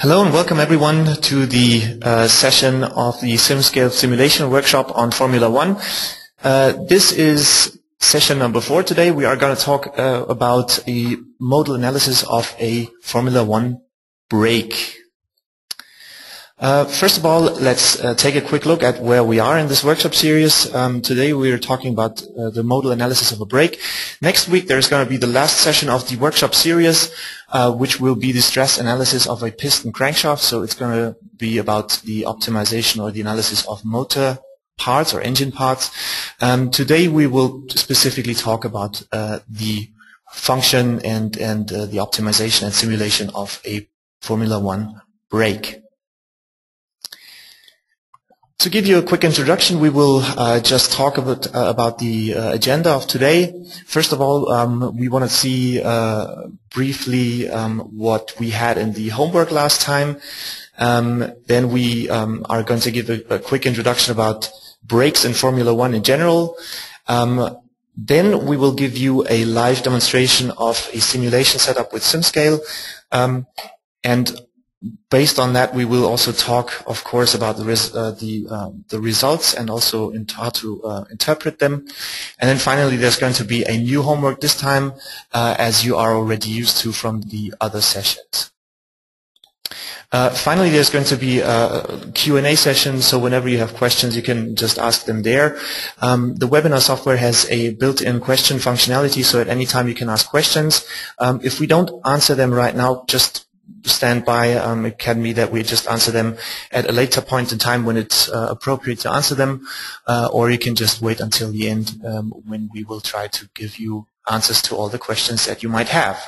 Hello and welcome everyone to the session of the SimScale Simulation Workshop on Formula One. This is session number 4 today. We are going to talk about a modal analysis of a Formula One brake. First of all, let's take a quick look at where we are in this workshop series. Today we are talking about the modal analysis of a brake. Next week there's going to be the last session of the workshop series, which will be the stress analysis of a piston crankshaft. So it's going to be about the optimization or the analysis of motor parts or engine parts. Today we will specifically talk about the function and the optimization and simulation of a Formula One brake. To give you a quick introduction, we will just talk about the agenda of today. First of all, we want to see briefly what we had in the homework last time. Then we are going to give a quick introduction about brakes in Formula One in general. Then we will give you a live demonstration of a simulation setup with SimScale. And based on that, we will also talk, of course, about the results and also how to interpret them. And then finally, there's going to be a new homework this time, as you are already used to from the other sessions. Finally, there's going to be a Q&A session, so whenever you have questions, you can just ask them there. The webinar software has a built-in question functionality, so at any time you can ask questions. If we don't answer them right now, just stand by. It can be that we just answer them at a later point in time when it's appropriate to answer them, or you can just wait until the end when we will try to give you answers to all the questions that you might have.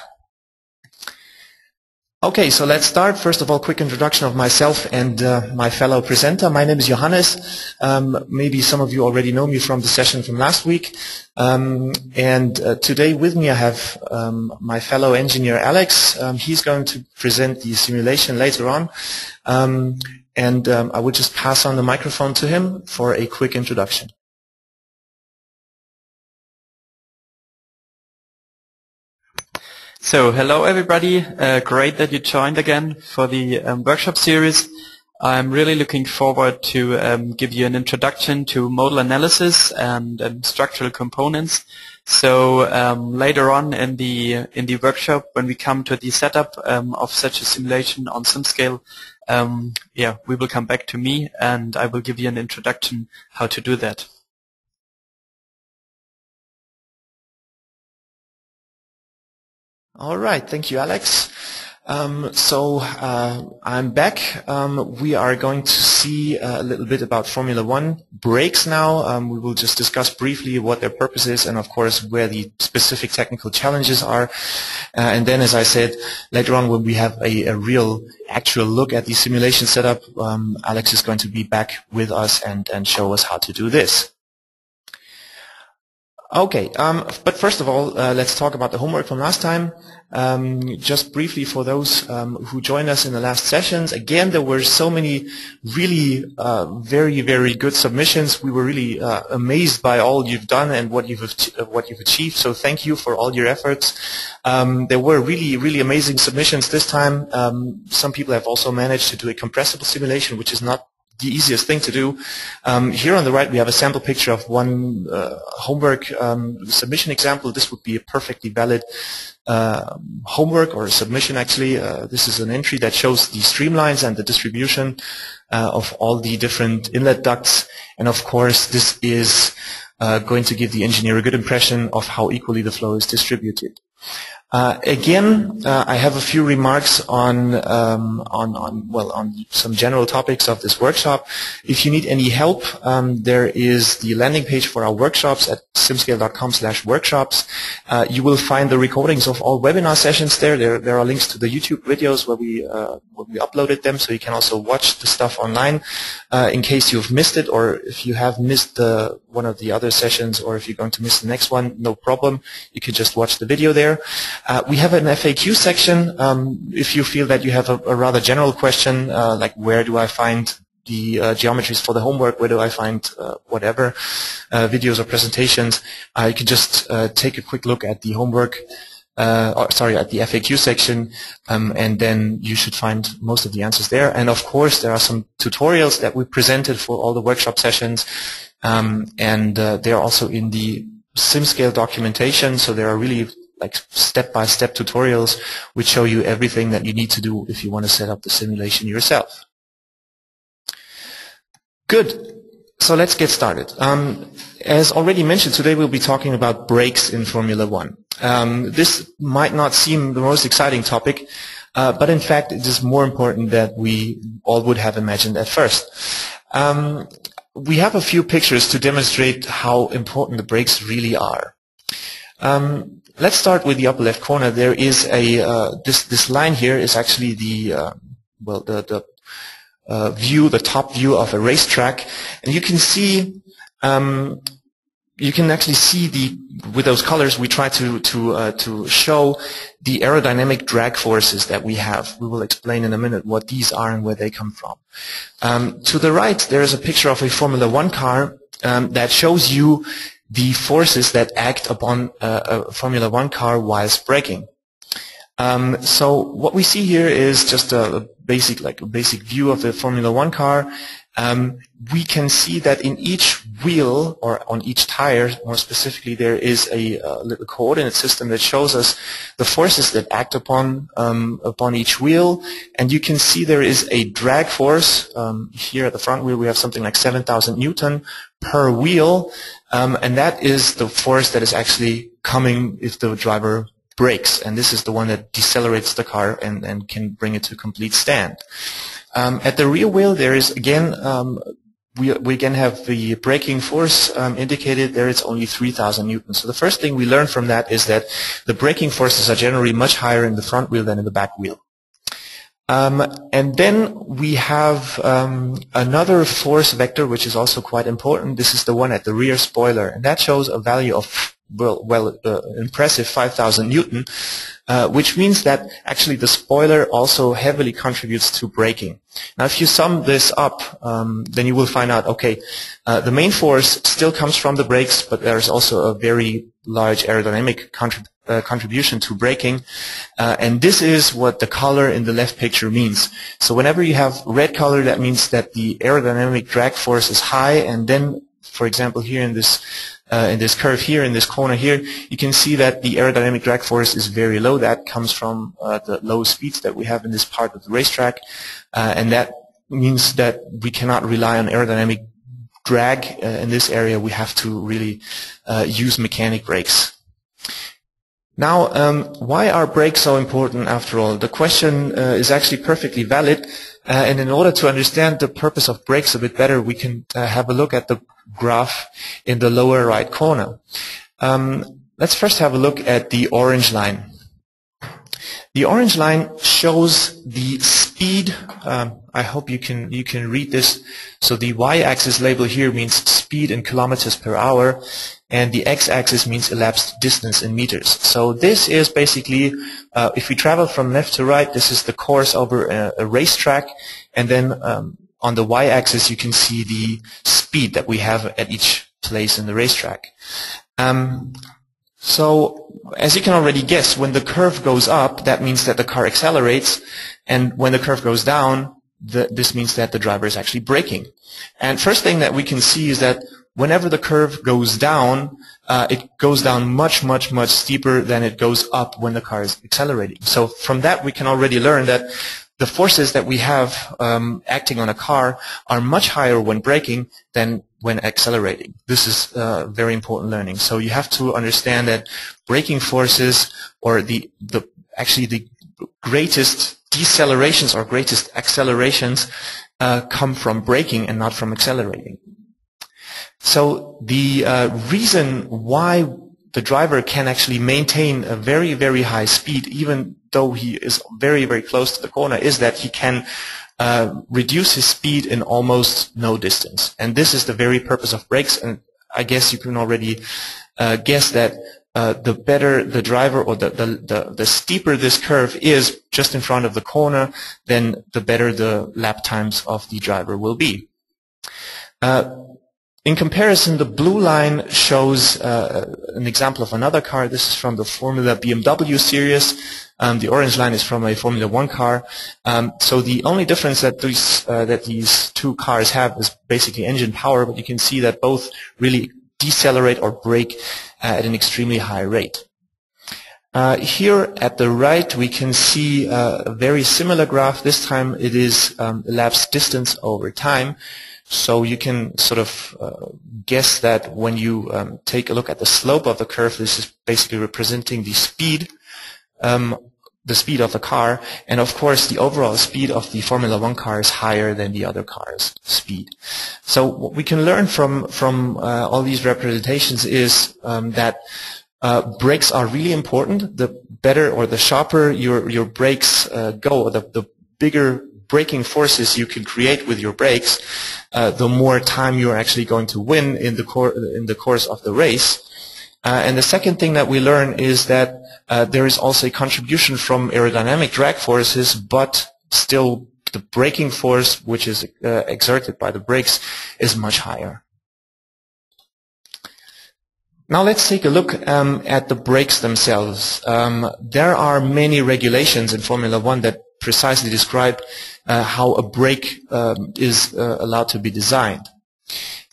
Okay, so let's start. First of all, quick introduction of myself and my fellow presenter. My name is Johannes. Maybe some of you already know me from the session from last week. Today with me I have my fellow engineer Alex. He's going to present the simulation later on. I would just pass on the microphone to him for a quick introduction. So, hello everybody. Great that you joined again for the workshop series. I'm really looking forward to give you an introduction to modal analysis and structural components. So later on in the workshop, when we come to the setup of such a simulation on SimScale, we will come back to me and I will give you an introduction how to do that. All right, thank you, Alex. I'm back. We are going to see a little bit about Formula One brakes now. We will just discuss briefly what their purpose is and, of course, where the specific technical challenges are. And then, as I said, later on when we have a real actual look at the simulation setup, Alex is going to be back with us and show us how to do this. Okay, but first of all, let's talk about the homework from last time. Just briefly for those who joined us in the last sessions, again, there were so many really very, very good submissions. We were really amazed by all you've done and what you've achieved, so thank you for all your efforts. There were really, really amazing submissions this time. Some people have also managed to do a compressible simulation, which is not the easiest thing to do. Here on the right we have a sample picture of one homework submission example. This would be a perfectly valid homework or submission actually. This is an entry that shows the streamlines and the distribution of all the different inlet ducts, and of course this is going to give the engineer a good impression of how equally the flow is distributed. Again, I have a few remarks on some general topics of this workshop. If you need any help, there is the landing page for our workshops at simscale.com/workshops. You will find the recordings of all webinar sessions there. There are links to the YouTube videos where we uploaded them, so you can also watch the stuff online in case you've missed it, or if you have missed one of the other sessions, or if you're going to miss the next one, no problem. You can just watch the video there. We have an FAQ section. If you feel that you have a rather general question, like where do I find the geometries for the homework, where do I find videos or presentations, you can just take a quick look at the homework at the FAQ section, and then you should find most of the answers there. And of course, there are some tutorials that we presented for all the workshop sessions, and they're also in the SimScale documentation, so there are really like step-by-step tutorials which show you everything that you need to do if you want to set up the simulation yourself. Good. So let's get started. As already mentioned, today we'll be talking about brakes in Formula One. This might not seem the most exciting topic, but in fact it is more important than we all would have imagined at first. We have a few pictures to demonstrate how important the brakes really are. Let's start with the upper left corner. There is a this line here is actually the the top view of a racetrack, and you can see you can actually see with those colors we try to show the aerodynamic drag forces that we have. We will explain in a minute what these are and where they come from. To the right there is a picture of a Formula One car that shows you the forces that act upon a Formula One car whilst braking. So what we see here is just a basic view of the Formula One car. We can see that in each wheel, or on each tire more specifically, there is a little coordinate system that shows us the forces that act upon each wheel. And you can see there is a drag force. Here at the front wheel we have something like 7,000 Newton per wheel, and that is the force that is actually coming if the driver brakes, and this is the one that decelerates the car and can bring it to complete stand. At the rear wheel there is again we again have the braking force indicated. There it's only 3,000 newtons. So the first thing we learn from that is that the braking forces are generally much higher in the front wheel than in the back wheel. And then we have another force vector which is also quite important. This is the one at the rear spoiler, and that shows a value of impressive 5,000 Newton, which means that actually the spoiler also heavily contributes to braking. Now if you sum this up, then you will find out, okay, the main force still comes from the brakes, but there's also a very large aerodynamic contribution to braking, and this is what the color in the left picture means. So whenever you have red color, that means that the aerodynamic drag force is high, and then for example here in this curve here, in this corner here, you can see that the aerodynamic drag force is very low. That comes from the low speeds that we have in this part of the racetrack, and that means that we cannot rely on aerodynamic drag in this area. We have to really use mechanic brakes. Now, why are brakes so important after all? The question is actually perfectly valid, and in order to understand the purpose of brakes a bit better, we can have a look at the graph in the lower right corner. Let's first have a look at the orange line. The orange line shows the speed. I hope you can read this. So the y-axis label here means speed in kilometers per hour, and the x-axis means elapsed distance in meters. So this is basically, if we travel from left to right, this is the course over a racetrack, and then on the y-axis you can see the speed that we have at each place in the racetrack. So as you can already guess, when the curve goes up, that means that the car accelerates, and when the curve goes down, this means that the driver is actually braking. And first thing that we can see is that whenever the curve goes down, it goes down much steeper than it goes up when the car is accelerating. So from that we can already learn that the forces that we have acting on a car are much higher when braking than when accelerating. This is very important learning. So you have to understand that braking forces, or actually the greatest decelerations or greatest accelerations come from braking and not from accelerating. So the reason why the driver can actually maintain a very high speed even though he is very close to the corner is that he can reduce his speed in almost no distance. And this is the very purpose of brakes, and I guess you can already guess that the better the driver, or the steeper this curve is just in front of the corner, then the better the lap times of the driver will be. In comparison, the blue line shows an example of another car. This is from the Formula BMW series. The orange line is from a Formula 1 car. So the only difference that these two cars have is basically engine power, but you can see that both really decelerate or brake at an extremely high rate. Here at the right we can see a very similar graph. This time it is elapsed distance over time. So you can sort of guess that when you take a look at the slope of the curve, this is basically representing the speed of the car, and of course the overall speed of the Formula 1 car is higher than the other car's speed. So what we can learn from all these representations is that brakes are really important. The better or the sharper your brakes go, the bigger braking forces you can create with your brakes, the more time you're actually going to win in the course of the race. And the second thing that we learn is that there is also a contribution from aerodynamic drag forces, but still the braking force which is exerted by the brakes is much higher. Now let's take a look at the brakes themselves. There are many regulations in Formula 1 that precisely describe how a brake is allowed to be designed.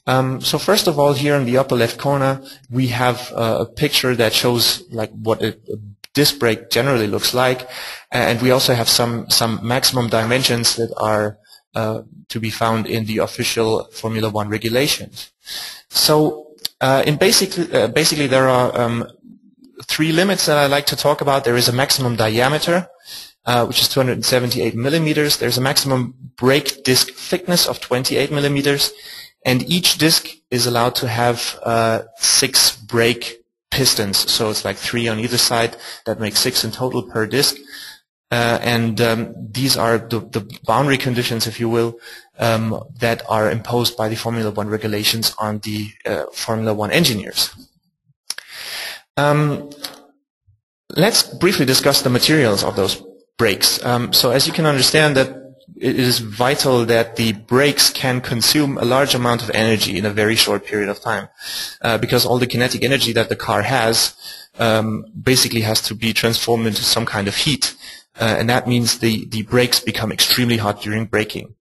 So first of all, here in the upper left corner, we have a picture that shows like what a disc brake generally looks like, and we also have some maximum dimensions that are to be found in the official Formula 1 regulations. So basically there are three limits that I like to talk about. There is a maximum diameter, which is 278 millimeters. There's a maximum brake disc thickness of 28 millimeters, and each disc is allowed to have 6 brake pistons. So it's like 3 on either side. That makes 6 in total per disc. These are the boundary conditions, if you will, that are imposed by the Formula 1 regulations on the Formula 1 engineers. Let's briefly discuss the materials of those brakes. So as you can understand, that it is vital that the brakes can consume a large amount of energy in a very short period of time, because all the kinetic energy that the car has basically has to be transformed into some kind of heat, and that means the brakes become extremely hot during braking.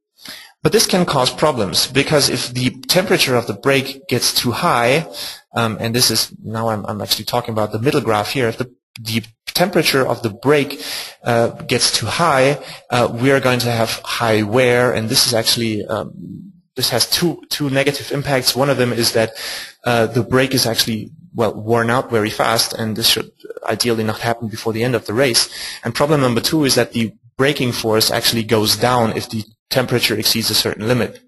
But this can cause problems, because if the temperature of the brake gets too high, and this is, now I'm actually talking about the middle graph here, if the temperature of the brake gets too high, we are going to have high wear, and this is actually this has two negative impacts. One of them is that the brake is actually worn out very fast, and this should ideally not happen before the end of the race. And problem number 2 is that the braking force actually goes down if the temperature exceeds a certain limit.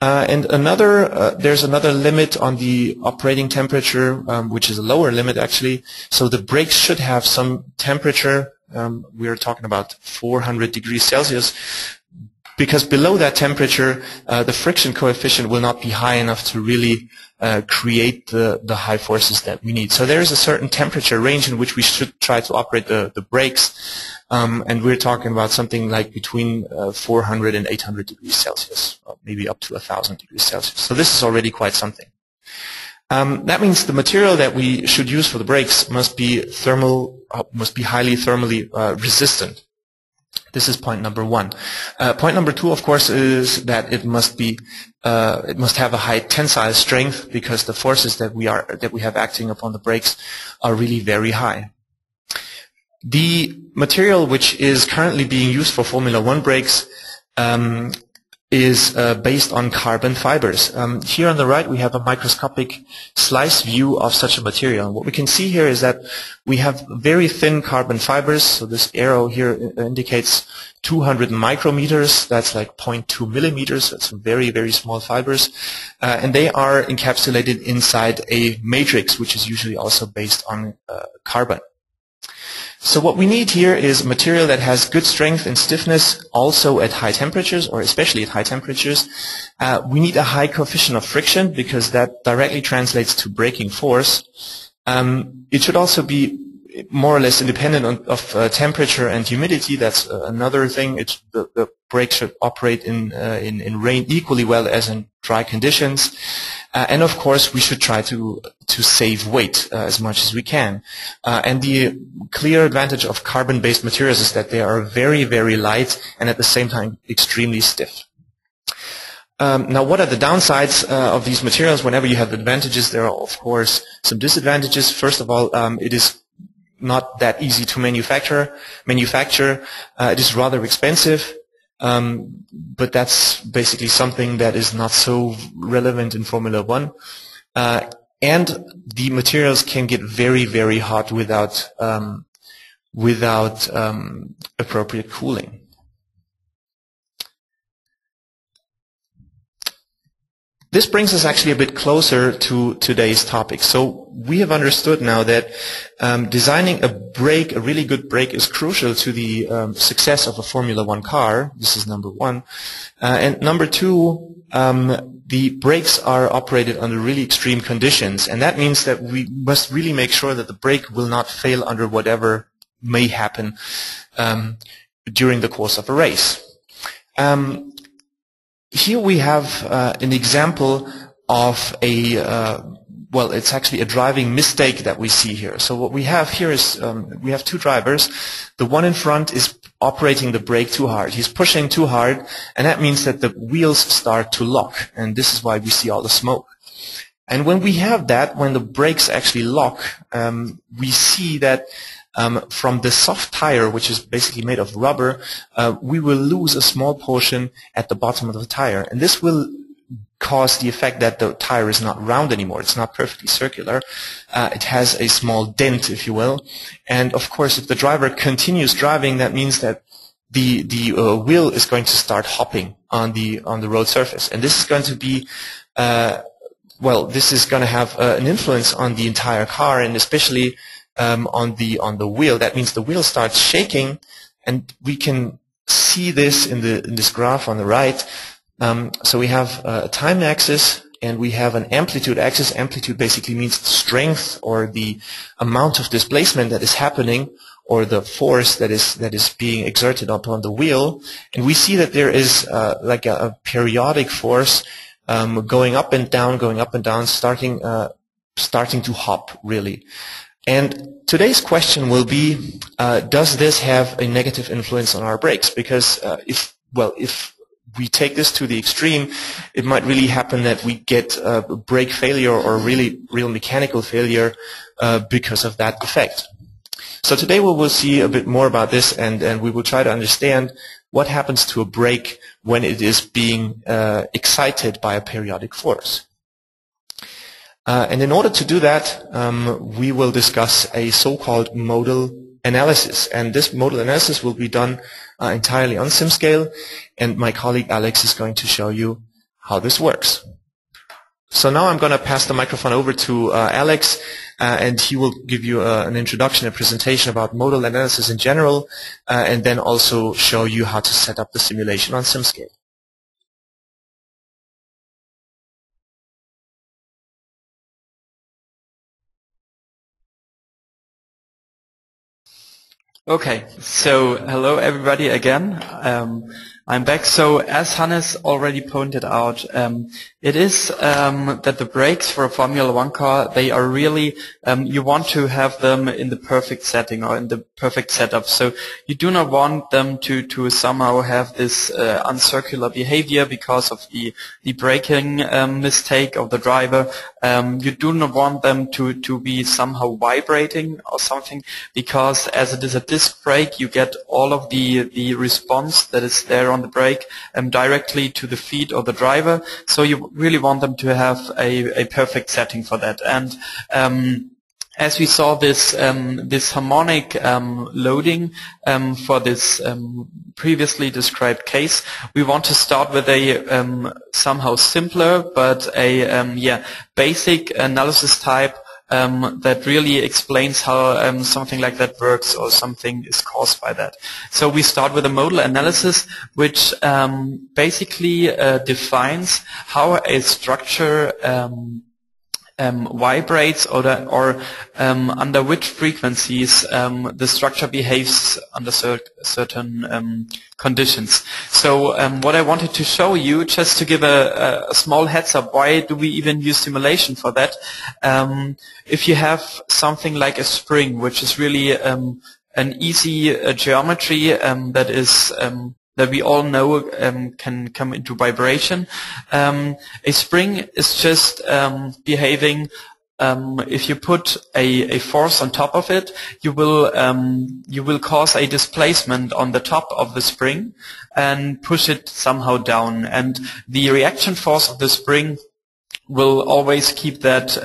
And there's another limit on the operating temperature, which is a lower limit actually. So the brakes should have some temperature. We're talking about 400 degrees Celsius, because below that temperature, the friction coefficient will not be high enough to really create the high forces that we need. So there is a certain temperature range in which we should try to operate the brakes. And we're talking about something like between 400 and 800 degrees Celsius, or maybe up to 1,000 degrees Celsius. So this is already quite something. That means the material that we should use for the brakes must be highly thermally resistant. This is point number 1. Point number 2, of course, is that it must have a high tensile strength, because the forces that we have acting upon the brakes are really very high. The material which is currently being used for Formula 1 brakes is based on carbon fibers. Here on the right we have a microscopic slice view of such a material. What we can see here is that we have very thin carbon fibers. So this arrow here indicates 200 micrometers. That's like 0.2 millimeters. That's very, very small fibers. And they are encapsulated inside a matrix, which is usually also based on carbon. So what we need here is material that has good strength and stiffness also at high temperatures, or especially at high temperatures. We need a high coefficient of friction, because that directly translates to braking force. It should also be more or less independent of temperature and humidity. That's another thing. The brake should operate in rain equally well as in dry conditions. And of course, we should try to save weight as much as we can. And the clear advantage of carbon-based materials is that they are very, very light and at the same time extremely stiff. Now, what are the downsides of these materials? Whenever you have advantages, there are, of course, some disadvantages. First of all, it is not that easy to manufacture. It is rather expensive, but that's basically something that is not so relevant in Formula One. And the materials can get very, very hot without appropriate cooling. This brings us actually a bit closer to today's topic. So we have understood now that designing a really good brake is crucial to the success of a Formula One car. This is number one. And number two, the brakes are operated under really extreme conditions. And that means that we must really make sure that the brake will not fail under whatever may happen during the course of a race. Here we have an example of it's actually a driving mistake that we see here. So what we have here is we have two drivers. The one in front is operating the brake too hard. He's pushing too hard, and that means that the wheels start to lock, and this is why we see all the smoke. And when we have that, when the brakes actually lock, we see that from the soft tire, which is basically made of rubber, we will lose a small portion at the bottom of the tire. And this will cause the effect that the tire is not round anymore. It's not perfectly circular. It has a small dent, if you will. And of course, if the driver continues driving, that means that the wheel is going to start hopping on the road surface. And this is going to be this is going to have an influence on the entire car, and especially on the wheel. That means the wheel starts shaking, and we can see this in this graph on the right. So we have a time axis and we have an amplitude axis. Amplitude basically means the strength or the amount of displacement that is happening, or the force that is being exerted upon the wheel. And we see that there is like a periodic force going up and down, starting to hop really. And today's question will be, does this have a negative influence on our brakes? Because if we take this to the extreme, it might really happen that we get brake failure or real mechanical failure because of that effect. So today we will see a bit more about this, and we will try to understand what happens to a brake when it is being excited by a periodic force. And in order to do that, we will discuss a so-called modal analysis. And this modal analysis will be done entirely on SimScale, and my colleague Alex is going to show you how this works. So now I'm going to pass the microphone over to Alex, and he will give you an introduction, a presentation about modal analysis in general, and then also show you how to set up the simulation on SimScale. Okay, so hello everybody again. I'm back. So as Hannes already pointed out, it is that the brakes for a Formula One car, they are really, you want to have them in the perfect setting or in the perfect setup. So you do not want them to somehow have this uncircular behavior because of the braking mistake of the driver. You do not want them to be somehow vibrating or something, because as it is a disc brake, you get all of the response that is there on the brake directly to the feet of the driver. So you really want them to have a perfect setting for that. And as we saw this harmonic loading for this previously described case, we want to start with a somehow simpler but a basic analysis type that really explains how something like that works or something is caused by that. So we start with a modal analysis, which basically defines how a structure vibrates or under which frequencies the structure behaves under certain conditions. So what I wanted to show you, just to give a small heads up, why do we even use simulation for that? If you have something like a spring, which is really an easy geometry that is that we all know can come into vibration. A spring is just behaving. If you put a force on top of it, you will cause a displacement on the top of the spring and push it somehow down. And the reaction force of the spring will always keep that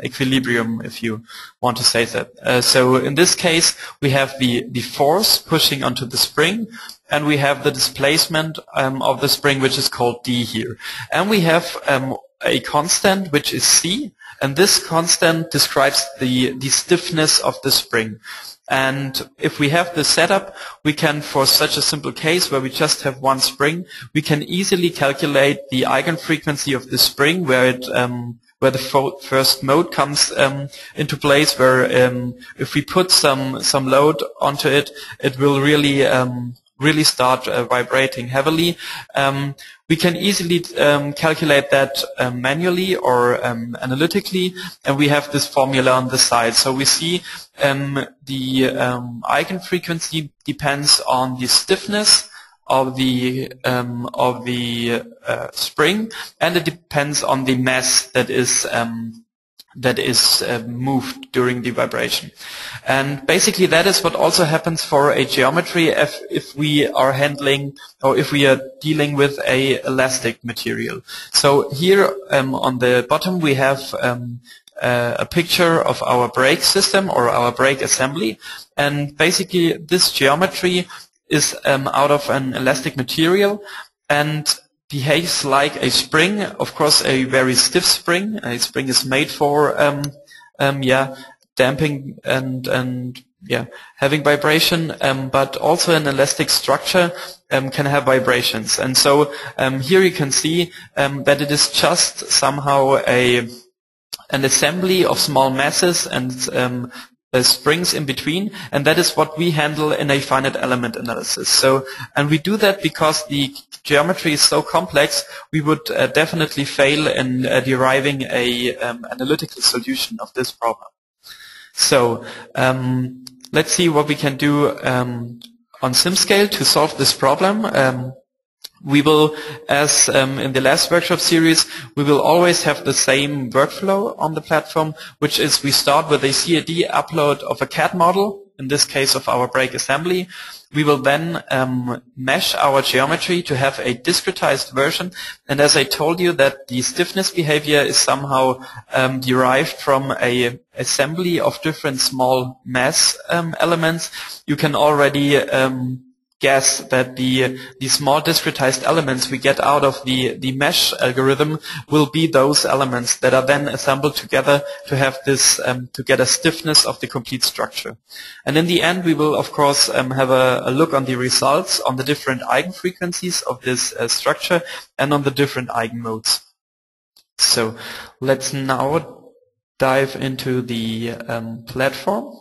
equilibrium, if you want to say that. So in this case, we have the force pushing onto the spring, and we have the displacement of the spring, which is called d here. And we have a constant, which is c, and this constant describes the stiffness of the spring. And if we have this setup, we can, for such a simple case where we just have one spring, we can easily calculate the eigenfrequency of the spring, where the first mode comes into place, where if we put some load onto it, it will really start vibrating heavily. We can easily calculate that manually or analytically, and we have this formula on the side. So we see the eigenfrequency depends on the stiffness of the spring, and it depends on the mass that is moved during the vibration. And basically that is what also happens for a geometry if we are handling or if we are dealing with a elastic material. So here on the bottom we have a picture of our brake system or our brake assembly, and basically this geometry is out of an elastic material and behaves like a spring, of course a very stiff spring. A spring is made for damping and having vibration, but also an elastic structure can have vibrations. And so here you can see that it is just somehow an assembly of small masses and springs in between, and that is what we handle in a finite element analysis. So, and we do that because the geometry is so complex, we would definitely fail in deriving a analytical solution of this problem. So, let's see what we can do on SimScale to solve this problem. We will, as in the last workshop series, we will always have the same workflow on the platform, which is we start with a CAD upload of a CAD model, in this case of our brake assembly. We will then mesh our geometry to have a discretized version, and as I told you that the stiffness behavior is somehow derived from a assembly of different small mass elements, you can already guess that the small discretized elements we get out of the mesh algorithm will be those elements that are then assembled together to have this to get a stiffness of the complete structure. And in the end we will of course have a look on the results on the different eigenfrequencies of this structure and on the different eigenmodes. So let's now dive into the platform.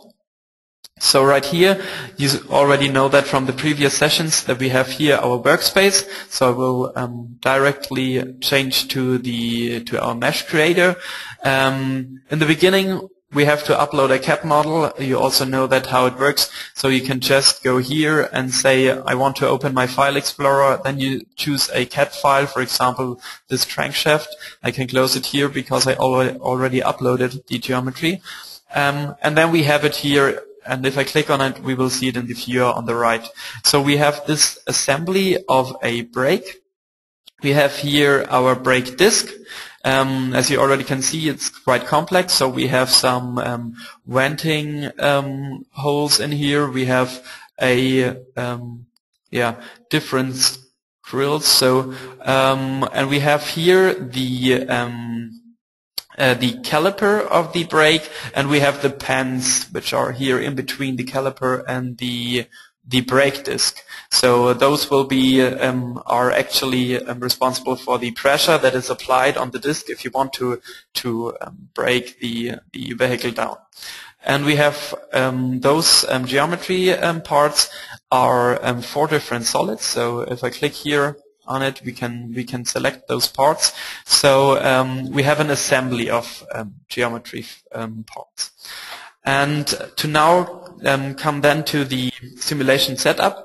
So right here, you already know that from the previous sessions that we have here our workspace. So I will directly change to our mesh creator. In the beginning, we have to upload a CAD model. You also know that how it works. So you can just go here and say, I want to open my file explorer. Then you choose a CAD file, for example, this crankshaft. I can close it here because I already uploaded the geometry. And then we have it here. And if I click on it, we will see it in the viewer on the right. So we have this assembly of a brake. We have here our brake disc. As you already can see, it's quite complex. So we have some venting holes in here. We have a different grills. So and we have here the caliper of the brake, and we have the pans which are here in between the caliper and the the brake disc. So those will be are actually responsible for the pressure that is applied on the disc if you want to brake the vehicle down. And we have those geometry parts are 4 different solids. So if I click here on it, we can select those parts. So we have an assembly of geometry parts. And to now come then to the simulation setup.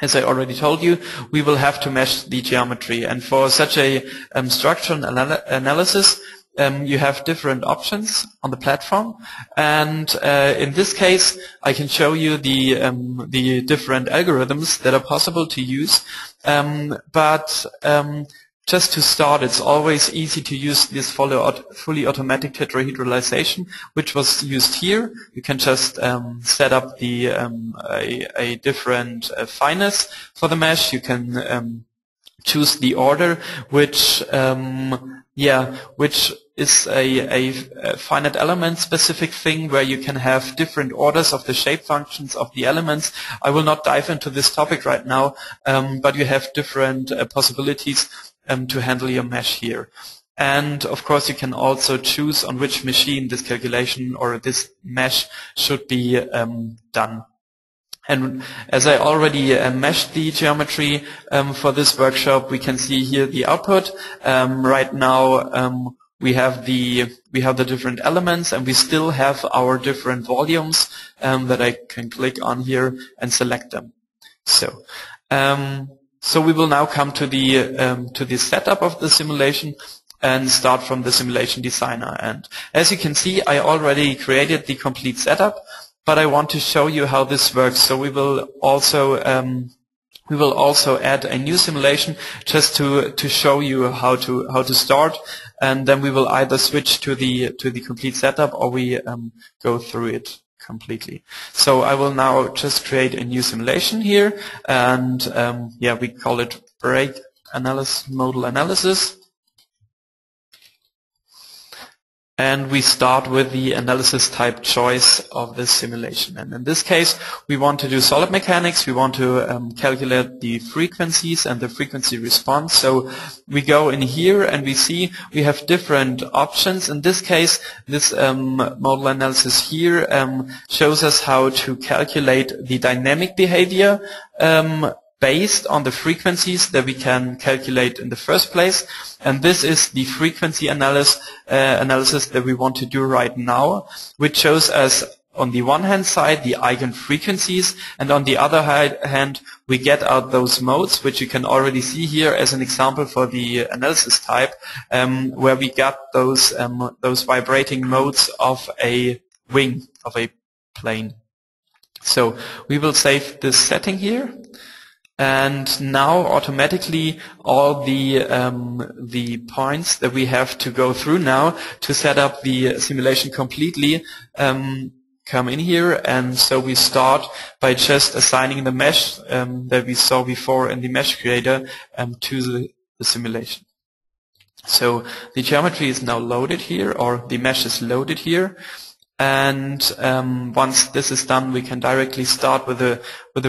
As I already told you, we will have to mesh the geometry. And for such a structural analysis, you have different options on the platform. And in this case, I can show you the different algorithms that are possible to use. Just to start, it's always easy to use this fully automatic tetrahedralization, which was used here. You can just set up the a different fineness for the mesh. You can choose the order, which is a finite element specific thing where you can have different orders of the shape functions of the elements. I will not dive into this topic right now, but you have different possibilities to handle your mesh here. And of course you can also choose on which machine this calculation or this mesh should be done. And as I already meshed the geometry for this workshop, we can see here the output. Right now we have the different elements, and we still have our different volumes that I can click on here and select them. So we will now come to the setup of the simulation and start from the simulation designer. And as you can see, I already created the complete setup, but I want to show you how this works. So we will also add a new simulation just to show you how to start, and then we will either switch to the complete setup or we go through it completely. So I will now just create a new simulation here, and we call it brake analysis, modal analysis. And we start with the analysis type choice of this simulation. And in this case, we want to do solid mechanics. We want to calculate the frequencies and the frequency response. So we go in here and we see we have different options. In this case, this modal analysis here shows us how to calculate the dynamic behavior based on the frequencies that we can calculate in the first place. And this is the frequency analysis that we want to do right now, which shows us on the one hand side the eigenfrequencies, and on the other hand we get out those modes, which you can already see here as an example for the analysis type, where we got those vibrating modes of a wing, of a plane. So we will save this setting here. And now automatically all the points that we have to go through now to set up the simulation completely come in here. And so we start by just assigning the mesh that we saw before in the mesh creator to the simulation. So the geometry is now loaded here, or the mesh is loaded here. And once this is done, we can directly start with the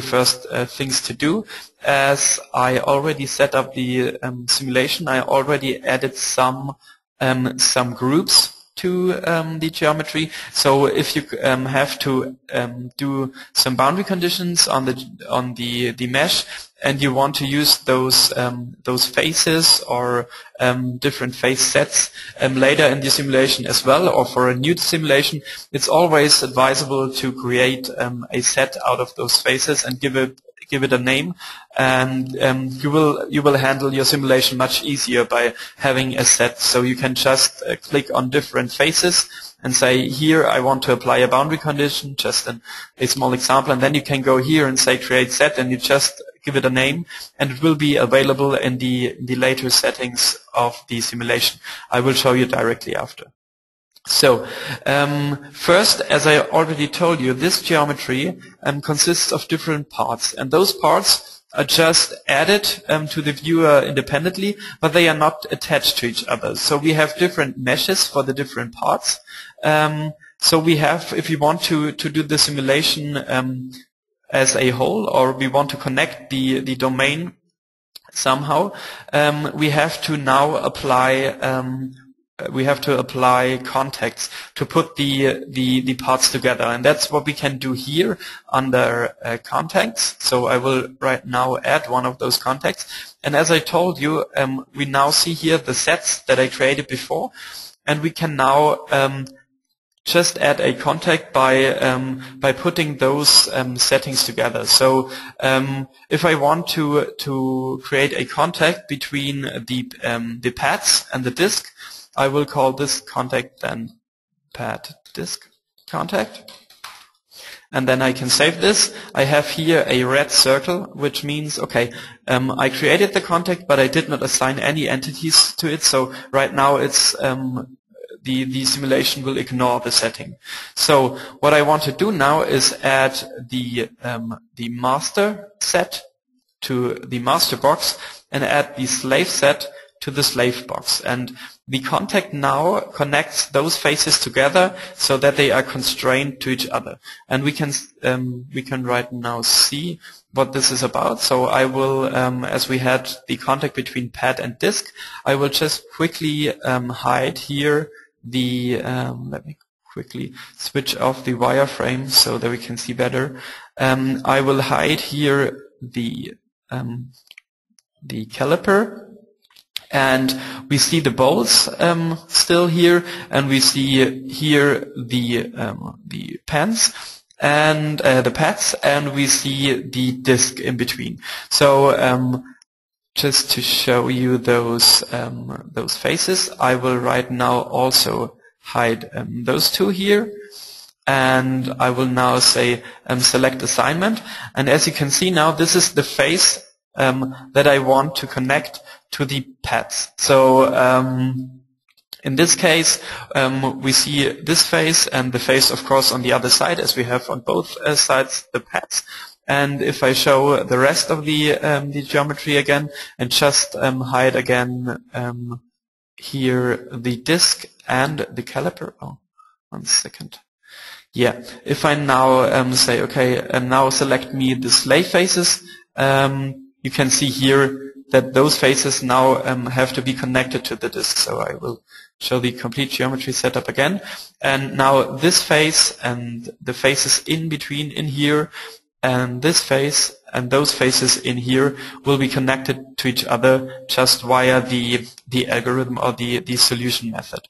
first things to do. As I already set up the simulation, I already added some groups to the geometry. So if you have to do some boundary conditions on the mesh, and you want to use those faces or different face sets later in the simulation as well, or for a new simulation, it's always advisable to create a set out of those faces and give it a name, and you will handle your simulation much easier by having a set. So you can just click on different faces and say, here I want to apply a boundary condition, just a small example, and then you can go here and say create set, and you just give it a name, and it will be available in the later settings of the simulation. I will show you directly after. So first, as I already told you, this geometry consists of different parts, and those parts are just added to the viewer independently, but they are not attached to each other. So we have different meshes for the different parts. So we have, if you want to do the simulation as a whole, or we want to connect the domain somehow, we have to now apply contacts to put the parts together, and that's what we can do here under contacts. So I will right now add one of those contacts, and as I told you, we now see here the sets that I created before, and we can now just add a contact by putting those settings together. So if I want to create a contact between the pads and the disk, I will call this contact then pad disk contact, and then I can save this. I have here a red circle, which means, okay, I created the contact, but I did not assign any entities to it. So right now it's the simulation will ignore the setting. So what I want to do now is add the master set to the master box and add the slave set to the slave box. And the contact now connects those faces together so that they are constrained to each other. And we can right now see what this is about. So I will, as we had the contact between pad and disk, I will just quickly hide here the, let me quickly switch off the wireframe so that we can see better. I will hide here the caliper, and we see the bolts still here, and we see here the pans and the pads, and we see the disk in between. So just to show you those faces, I will right now also hide those two here, and I will now say select assignment. And as you can see now, this is the face that I want to connect to the pads. So in this case, we see this face and the face, of course, on the other side, as we have on both sides the pads. And if I show the rest of the geometry again and just hide again here the disk and the caliper. Oh, 1 second. Yeah, if I now say, okay, and now select me the slave faces, you can see here that those faces now have to be connected to the disk. So I will show the complete geometry setup again. And now this face and the faces in between in here, and this face and those faces in here will be connected to each other just via the algorithm or the solution method.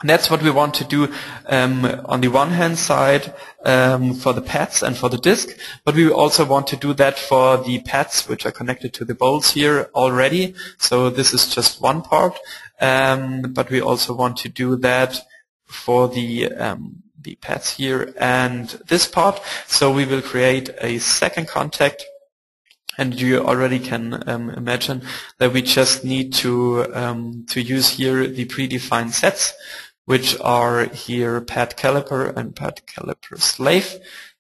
And that's what we want to do on the one hand side for the pads and for the disk, but we also want to do that for the pads which are connected to the bolts here already. So this is just one part, but we also want to do that for the pads here and this part. So we will create a second contact, and you already can imagine that we just need to use here the predefined sets, which are here pad caliper and pad caliper slave,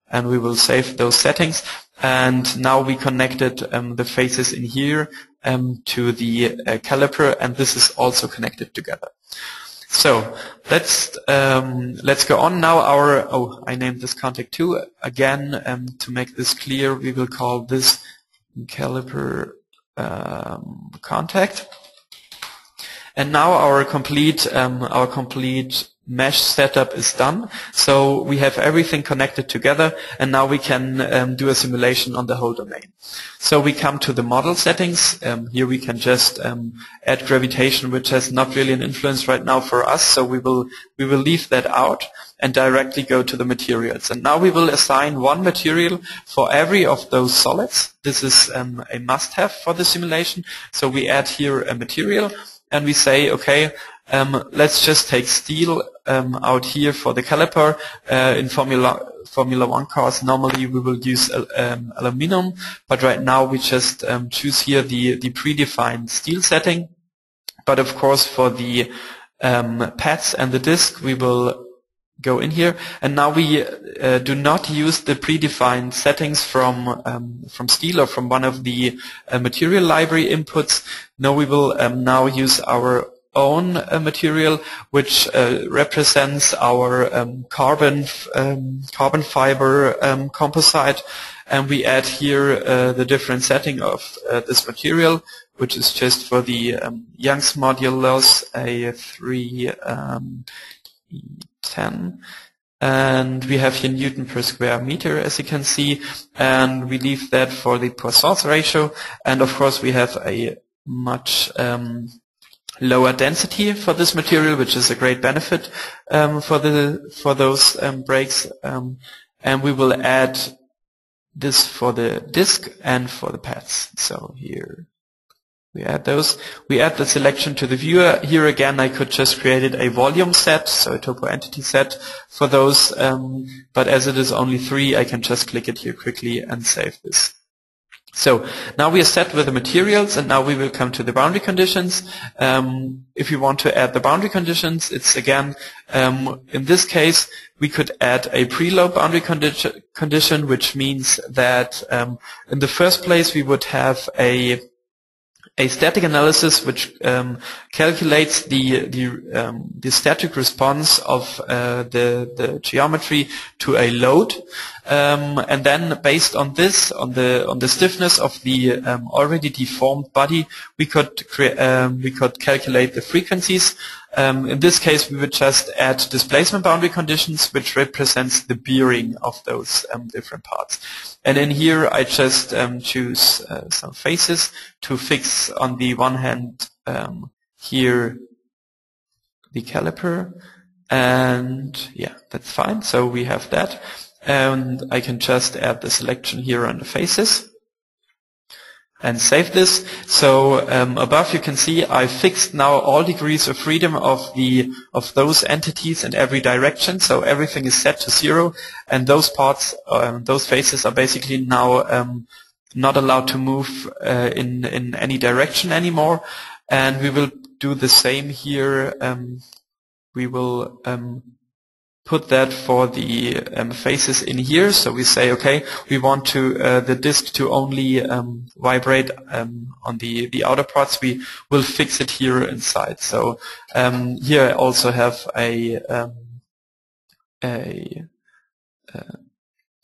and we will save those settings. And now we connected the faces in here to the caliper, and this is also connected together. So let's go on now. I named this contact too. Again, to make this clear, we will call this caliper contact. And now our complete mesh setup is done. So we have everything connected together, and now we can do a simulation on the whole domain. So we come to the model settings. Here we can just add gravitation, which has not really an influence right now for us. So we will leave that out and directly go to the materials. And now we will assign one material for every of those solids. This is a must-have for the simulation. So we add here a material, and we say, okay, let's just take steel out here for the caliper. In Formula 1 cars, normally we will use aluminum, but right now we just choose here the predefined steel setting. But of course, for the pads and the disk, we will go in here, and now we do not use the predefined settings from steel or from one of the material library inputs. No, we will now use our own material, which represents our carbon fiber composite, and we add here the different setting of this material, which is just for the Young's modulus A310. And we have here Newton per square meter, as you can see, and we leave that for the Poisson's ratio. And of course we have a much lower density for this material, which is a great benefit for those brakes. And we will add this for the disc and for the pads. So here we add those. We add the selection to the viewer. Here again, I could just create a volume set, so a topo entity set for those. But as it is only 3, I can just click it here quickly and save this. So now we are set with the materials, and now we will come to the boundary conditions. If you want to add the boundary conditions, it's again, in this case, we could add a preload boundary condition, which means that in the first place we would have a static analysis which calculates the static response of the geometry to a load, and then based on this, on the stiffness of the already deformed body, we could calculate the frequencies. In this case, we would just add displacement boundary conditions, which represents the bearing of those different parts. And in here, I just choose some faces to fix on the one hand here the caliper, and yeah, that's fine. So we have that, and I can just add the selection here on the faces and save this. So above you can see I fixed now all degrees of freedom of those entities in every direction. So everything is set to 0, and those parts, those faces are basically now not allowed to move in any direction anymore. And we will do the same here. We will put that for the faces in here. So we say, okay, we want to the disk to only vibrate on the outer parts. We will fix it here inside. So here I also have a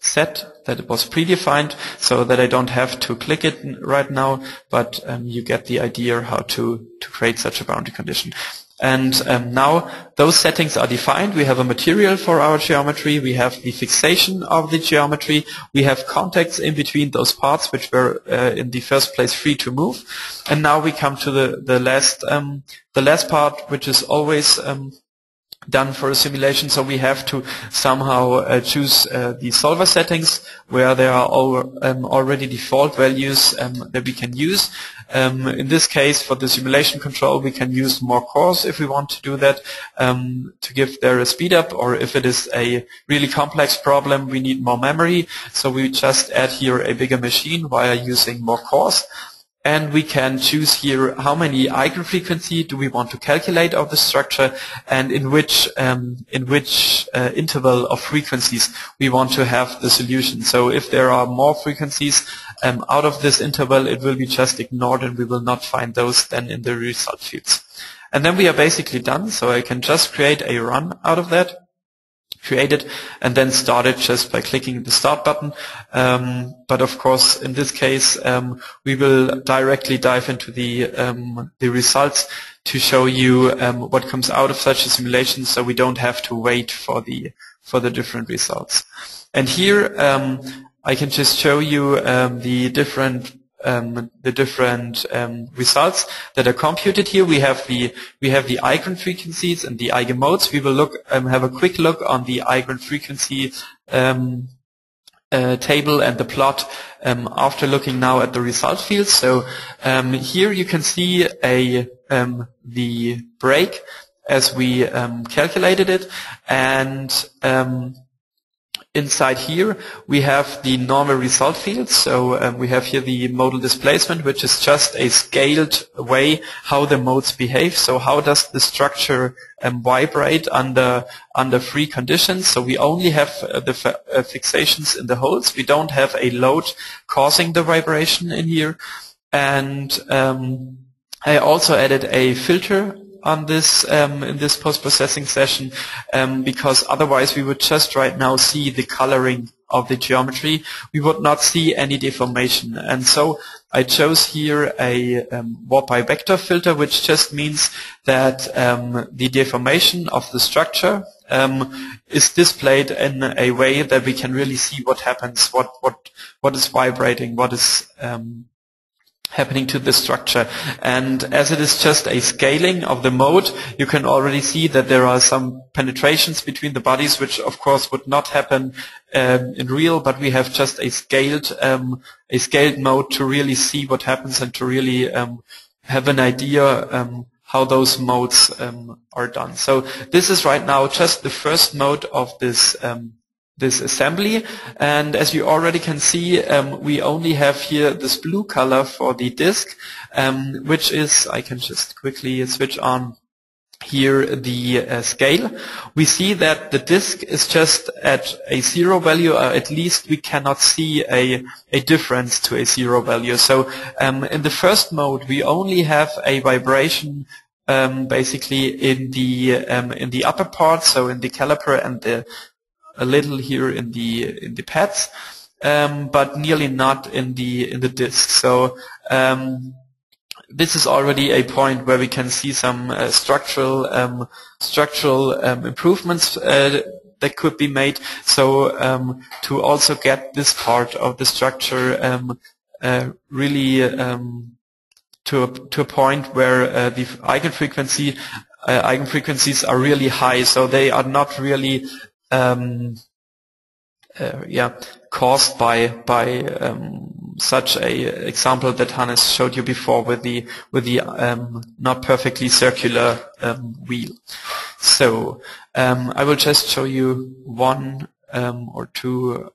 set that it was predefined, so that I don't have to click it right now, but you get the idea how to create such a boundary condition. And now those settings are defined. We have a material for our geometry. We have the fixation of the geometry. We have contacts in between those parts, which were in the first place free to move. And now we come to the last part, which is always done for a simulation. So we have to somehow choose the solver settings, where there are already default values that we can use. In this case, for the simulation control, we can use more cores if we want to do that, to give there a speed up, or if it is a really complex problem, we need more memory. So we just add here a bigger machine via using more cores. And we can choose here how many eigenfrequency do we want to calculate of the structure, and in which interval of frequencies we want to have the solution. So if there are more frequencies out of this interval, it will be just ignored, and we will not find those then in the result fields. And then we are basically done. So I can just create a run out of that. Create it and then start it just by clicking the start button. But of course, in this case, we will directly dive into the results to show you what comes out of such a simulation, so we don't have to wait for the different results. And here I can just show you the different results that are computed here. We have the eigenfrequencies and the eigenmodes. We will have a quick look on the eigenfrequency table and the plot after looking now at the result fields. So here you can see the break as we calculated it, and inside here we have the normal result fields. So we have here the modal displacement, which is just a scaled way how the modes behave. So how does the structure vibrate under free conditions? So we only have the fixations in the holes. We don't have a load causing the vibration in here. And I also added a filter on this in this post-processing session, because otherwise we would just right now see the coloring of the geometry. We would not see any deformation. And so I chose here a warp by vector filter, which just means that the deformation of the structure is displayed in a way that we can really see what happens, what is vibrating, what is happening to the structure. And as it is just a scaling of the mode, you can already see that there are some penetrations between the bodies, which of course would not happen in real, but we have just a scaled mode to really see what happens and to really have an idea how those modes are done. So this is right now just the first mode of this assembly, and as you already can see, we only have here this blue color for the disk, which is, I can just quickly switch on here the scale. We see that the disk is just at a 0 value, or at least we cannot see a difference to a 0 value. So in the first mode we only have a vibration basically in the upper part, so in the caliper and a little here in the pads, but nearly not in the disk. So this is already a point where we can see some structural improvements that could be made. So to also get this part of the structure really to a point where the eigenfrequencies are really high, so they are not really caused by such a example that Hannes showed you before with the not perfectly circular wheel. So I will just show you one or two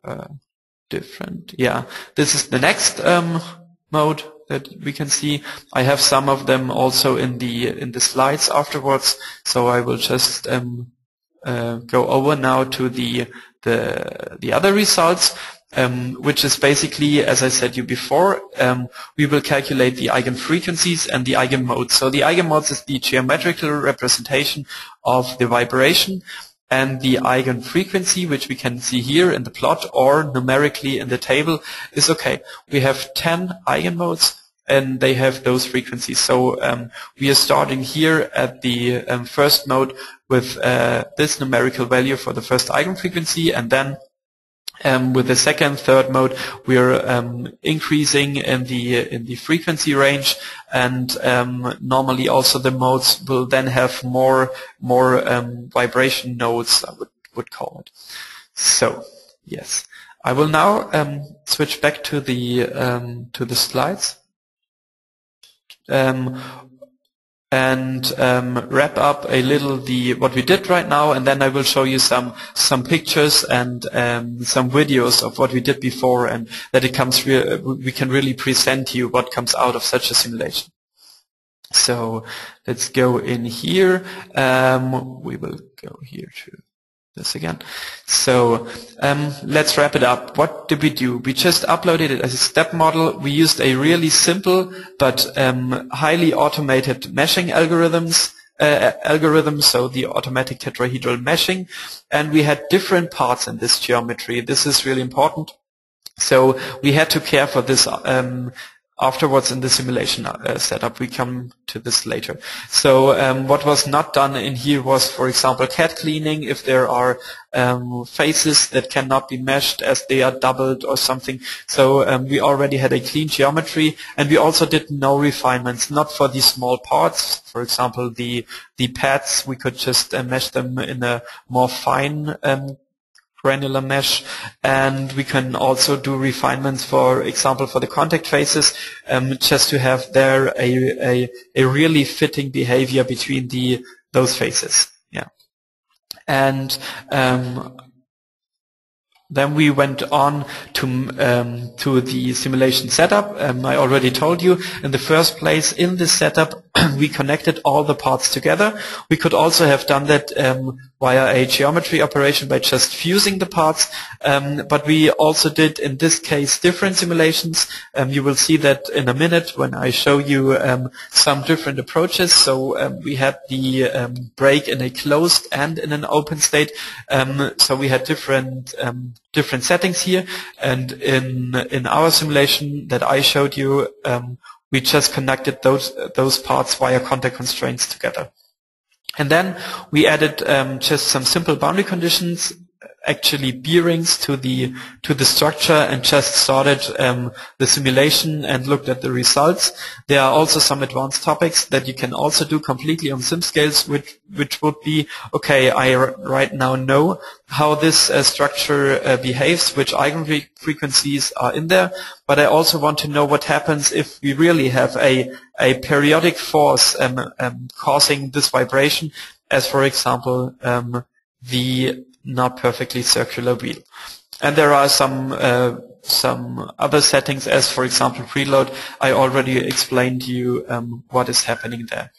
different. Yeah, this is the next mode that we can see. I have some of them also in the slides afterwards. So I will just go over now to the other results, which is basically, as I said you before, we will calculate the eigenfrequencies and the eigenmodes. So the eigenmodes is the geometrical representation of the vibration, and the eigenfrequency, which we can see here in the plot or numerically in the table, is okay. We have 10 eigenmodes and they have those frequencies. So we are starting here at the first mode with this numerical value for the first eigenfrequency, and then with the second, third mode, we are increasing in the frequency range, and normally also the modes will then have more vibration nodes, I would call it. So yes, I will now switch back to the slides. And wrap up a little what we did right now, and then I will show you some pictures and some videos of what we did before, and that we can really present you what comes out of such a simulation. So let's go in here. We will go here to this again. So let's wrap it up. What did we do? We just uploaded it as a step model. We used a really simple but highly automated meshing algorithm, so the automatic tetrahedral meshing, and we had different parts in this geometry. This is really important. So we had to care for this afterwards in the simulation setup. We come to this later. So what was not done in here was, for example, CAD cleaning, if there are faces that cannot be meshed as they are doubled or something. So we already had a clean geometry, and we also did no refinements, not for these small parts. For example, the pads, we could just mesh them in a more fine granular mesh, and we can also do refinements, for example, for the contact faces, just to have there a really fitting behavior between those faces. Yeah, and Then we went on to the simulation setup. I already told you, in the first place, in this setup, we connected all the parts together. We could also have done that via a geometry operation by just fusing the parts, but we also did, in this case, different simulations. You will see that in a minute when I show you some different approaches. So we had the break in a closed and in an open state. So we had different settings here, and in our simulation that I showed you, we just connected those parts via contact constraints together. And then we added just some simple boundary conditions, actually bearings to the structure, and just started the simulation and looked at the results. There are also some advanced topics that you can also do completely on SimScales, which would be, okay, I right now know how this structure behaves, which eigenfrequencies are in there, but I also want to know what happens if we really have a periodic force causing this vibration, as for example the not perfectly circular wheel. And there are some other settings, as for example preload. I already explained to you what is happening there.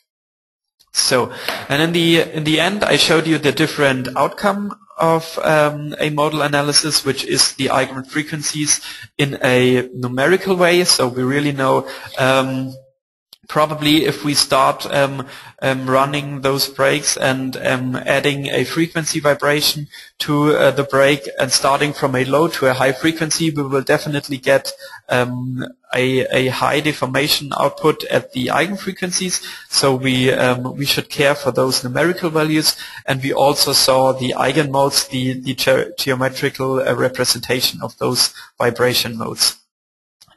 So, and in the end, I showed you the different outcome of a modal analysis, which is the eigenfrequencies in a numerical way. So we really know probably if we start running those breaks and adding a frequency vibration to the break and starting from a low to a high frequency, we will definitely get a high deformation output at the eigenfrequencies. So we should care for those numerical values, and we also saw the eigenmodes, the geometrical representation of those vibration modes.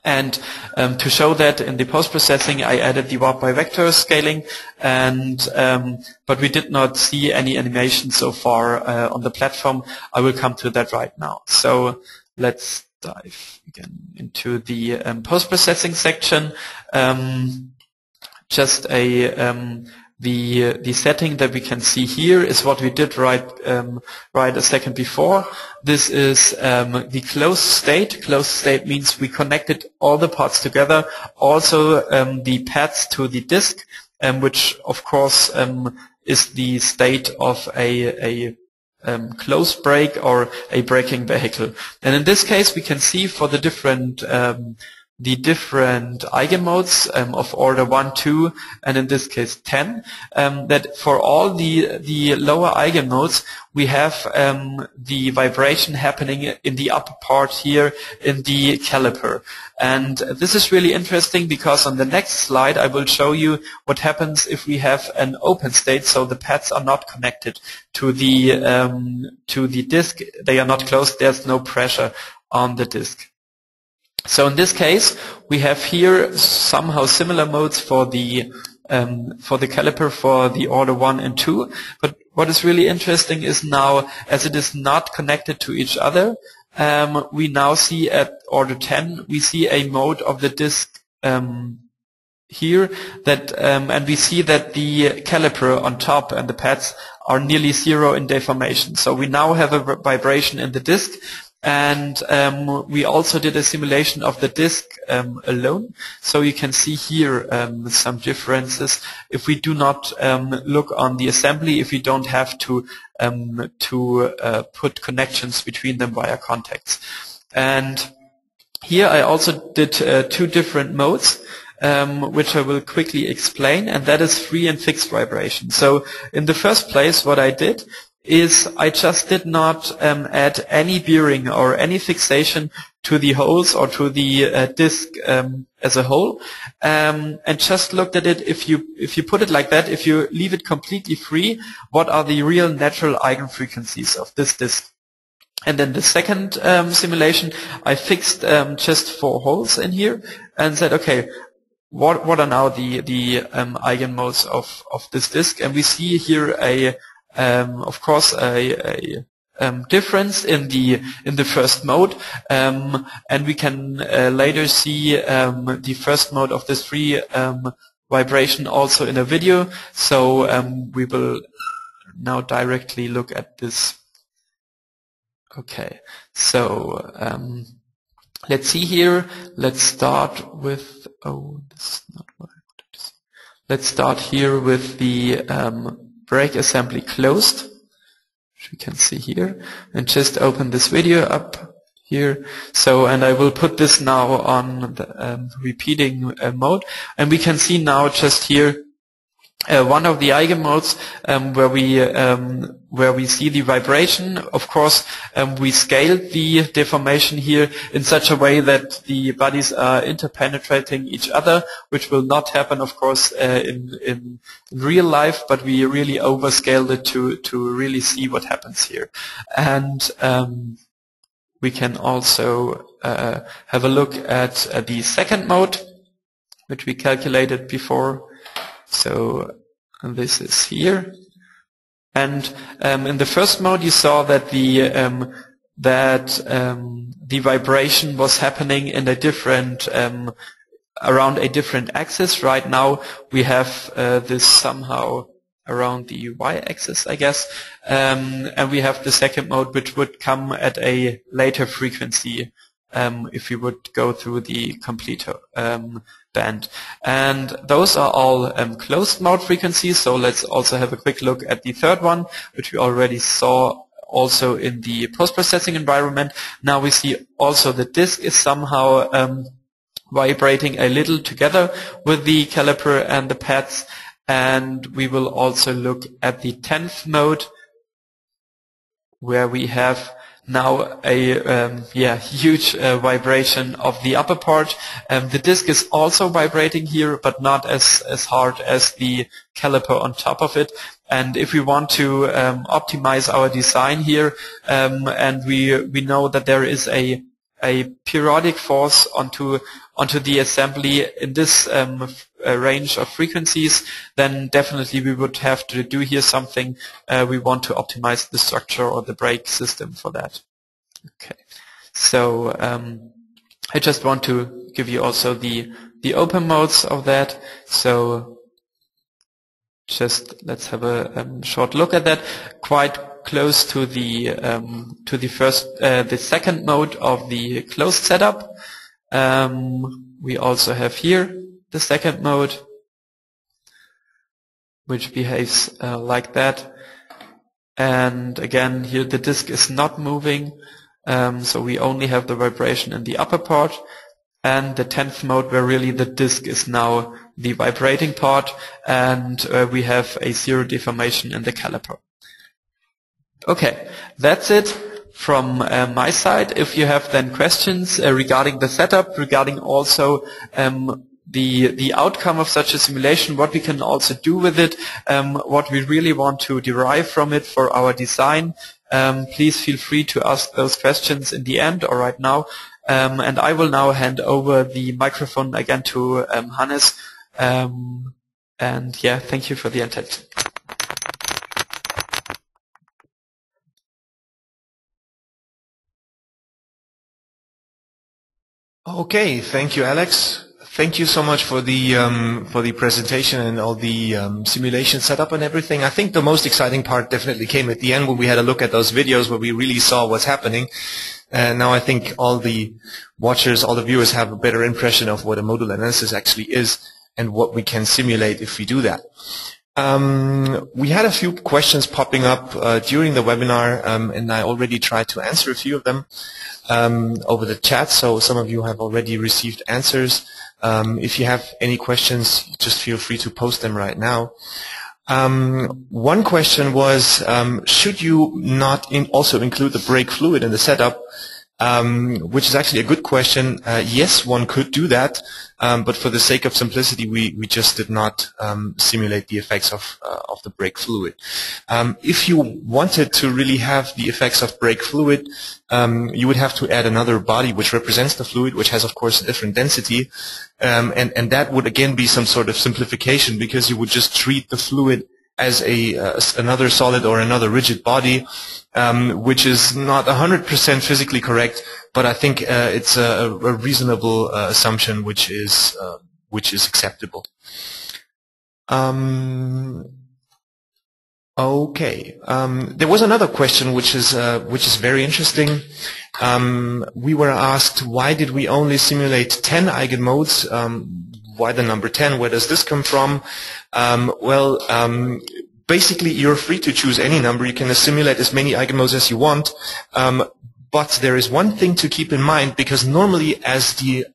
And to show that in the post-processing, I added the warp by vector scaling, and but we did not see any animation so far on the platform. I will come to that right now. So let's dive again into the post-processing section. Just the setting that we can see here is what we did right a second before. This is the closed state. Closed state means we connected all the parts together, also the pads to the disk, which of course is the state of a closed brake or a braking vehicle. And in this case, we can see for the different eigenmodes of order 1, 2, and in this case 10, that for all the lower eigenmodes, we have the vibration happening in the upper part here in the caliper. And this is really interesting because on the next slide I will show you what happens if we have an open state, so the pads are not connected to the disk, they are not closed, there's no pressure on the disk. So in this case, we have here somehow similar modes for the caliper for the order 1 and 2. But what is really interesting is now, as it is not connected to each other, we now see at order 10, we see a mode of the disk here that, and we see that the caliper on top and the pads are nearly zero in deformation. So we now have a vibration in the disk. And we also did a simulation of the disk alone, so you can see here some differences. If we do not look on the assembly, if we don't have to put connections between them via contacts. And here I also did two different modes, which I will quickly explain, and that is free and fixed vibration. So in the first place, what I did is I just did not add any bearing or any fixation to the holes or to the disk as a whole, and just looked at it. If you put it like that, if you leave it completely free, what are the real natural eigenfrequencies of this disk? And then the second simulation, I fixed just 4 holes in here and said, okay, what are now the eigenmodes of this disk? And we see here of course a difference in the first mode, and we can later see the first mode of this free vibration also in a video. So we will now directly look at this Okay, so let's see here. Let's start with, this is not what I wanted to see. Let's start here with the brake assembly closed, which we can see here, and just open this video up here. So, and I will put this now on the repeating mode, and we can see now just here one of the eigenmodes where we see the vibration. Of course, we scaled the deformation here in such a way that the bodies are interpenetrating each other, which will not happen, of course, in real life, but we really overscaled it to really see what happens here. And we can also have a look at the second mode, which we calculated before. So this is here, and in the first mode you saw that the vibration was happening in a different around a different axis. Right now we have this somehow around the y-axis, I guess, and we have the second mode which would come at a later frequency if we would go through the complete band. And those are all closed mode frequencies, so let's also have a quick look at the third one, which we already saw also in the post-processing environment. Now we see also the disk is somehow vibrating a little together with the caliper and the pads, and we will also look at the 10th mode, where we have now a huge vibration of the upper part. The disk is also vibrating here, but not as hard as the caliper on top of it. And if we want to optimize our design here, and we know that there is a periodic force onto the assembly in this range of frequencies, then definitely we would have to do here something. We want to optimize the structure or the brake system for that. Okay, so I just want to give you also the open modes of that. So just let's have a short look at that. Quite close to the second mode of the closed setup. We also have here the second mode, which behaves like that. And again, here the disk is not moving, so we only have the vibration in the upper part. And the 10th mode, where really the disk is now the vibrating part, and we have a zero deformation in the caliper. Okay, that's it from my side. If you have then questions regarding the setup, regarding also the outcome of such a simulation, what we can also do with it, what we really want to derive from it for our design, please feel free to ask those questions in the end or right now. And I will now hand over the microphone again to Hannes. And yeah, thank you for the attention. Okay, thank you, Alex. Thank you so much for the presentation and all the simulation setup and everything. I think the most exciting part definitely came at the end when we had a look at those videos where we really saw what's happening. And now I think all the watchers, all the viewers have a better impression of what a modal analysis actually is and what we can simulate if we do that. We had a few questions popping up during the webinar, and I already tried to answer a few of them over the chat, so some of you have already received answers. If you have any questions, just feel free to post them right now. One question was, should you not also include the brake fluid in the setup? Which is actually a good question. Yes, one could do that, but for the sake of simplicity, we just did not simulate the effects of the brake fluid. If you wanted to really have the effects of brake fluid, you would have to add another body which represents the fluid, which has, of course, a different density, and that would again be some sort of simplification, because you would just treat the fluid as another solid or another rigid body, which is not 100% physically correct, but I think it's a reasonable assumption which is acceptable. Okay. There was another question which is very interesting. We were asked, why did we only simulate 10 eigenmodes? Why the number 10? Where does this come from? Basically, you're free to choose any number. You can simulate as many eigenmodes as you want. But there is one thing to keep in mind, because normally as the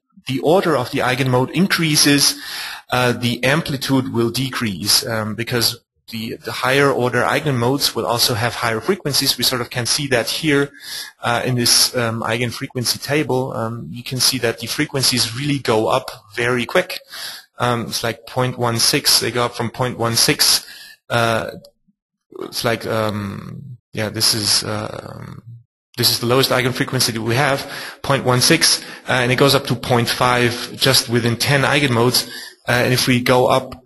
order of the eigenmode increases, the amplitude will decrease, because the higher order eigenmodes will also have higher frequencies. We sort of can see that here in this eigenfrequency table. You can see that the frequencies really go up very quick. It's like 0.16. They go up from 0.16. It's like this is the lowest eigenfrequency that we have, 0.16, and it goes up to 0.5 just within 10 eigenmodes. And if we go up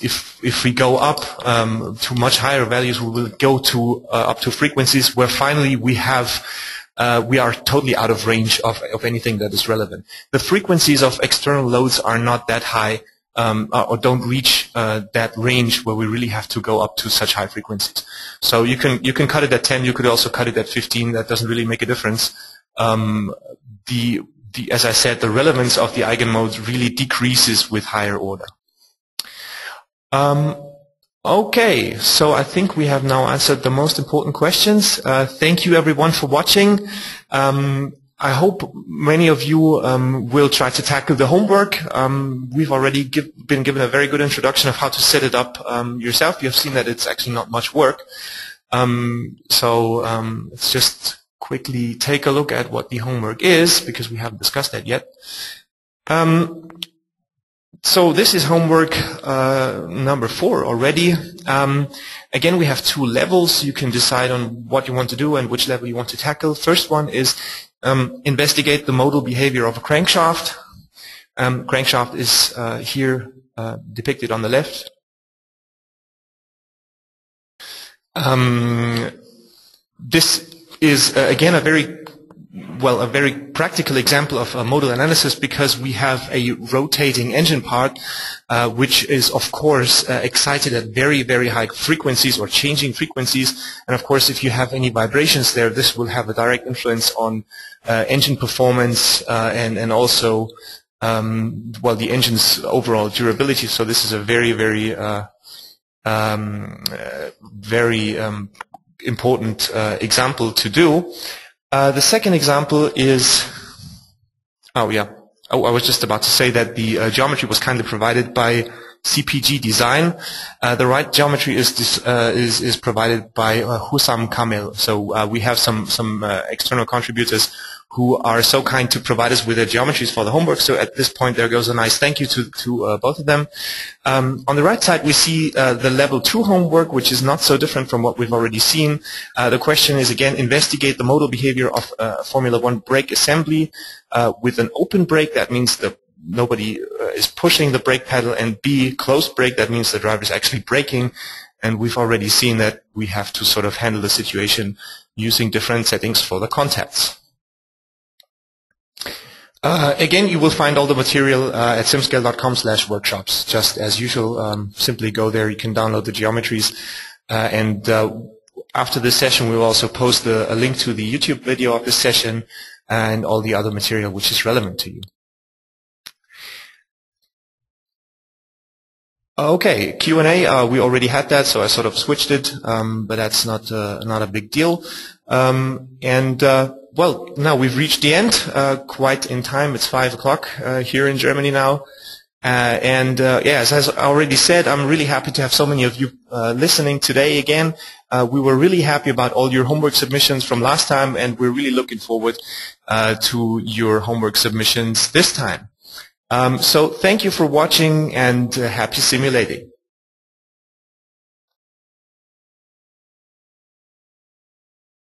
if we go up to much higher values, we will go to up to frequencies where finally we are totally out of range of anything that is relevant. The frequencies of external loads are not that high, or don't reach that range where we really have to go up to such high frequencies. So you can cut it at 10. You could also cut it at 15. That doesn't really make a difference. As I said, the relevance of the eigenmodes really decreases with higher order. Okay, so I think we have now answered the most important questions. Thank you everyone for watching. I hope many of you will try to tackle the homework. We've already been given a very good introduction of how to set it up yourself. You've seen that it's actually not much work. Let's just quickly take a look at what the homework is, because we haven't discussed that yet. So this is homework number 4 already. Again, we have 2 levels. You can decide on what you want to do and which level you want to tackle. First one is investigate the modal behavior of a crankshaft. Crankshaft is here depicted on the left. This is again a very practical example of a modal analysis, because we have a rotating engine part which is of course excited at very, very high frequencies or changing frequencies, and of course if you have any vibrations there, this will have a direct influence on engine performance and also the engine's overall durability. So this is a very, very important example to do. The second example is, I was just about to say that the geometry was kindly provided by CPG Design. The right geometry is provided by Hussam Kamel. So we have some external contributors who are so kind to provide us with their geometries for the homework. So at this point, there goes a nice thank you to both of them. On the right side, we see the level 2 homework, which is not so different from what we've already seen. The question is, again, investigate the modal behavior of Formula 1 brake assembly with an open brake. That means that nobody is pushing the brake pedal, and B, closed brake. That means the driver is actually braking. And we've already seen that we have to sort of handle the situation using different settings for the contacts. Again, you will find all the material at simscale.com/workshops. Just as usual, simply go there. You can download the geometries. After this session, we will also post a link to the YouTube video of this session and all the other material which is relevant to you. Okay, Q&A. We already had that, so I sort of switched it, but that's not a big deal. Well, now we've reached the end, quite in time. It's 5 o'clock here in Germany now. As I already said, I'm really happy to have so many of you listening today again. We were really happy about all your homework submissions from last time, and we're really looking forward to your homework submissions this time. So thank you for watching, and happy simulating.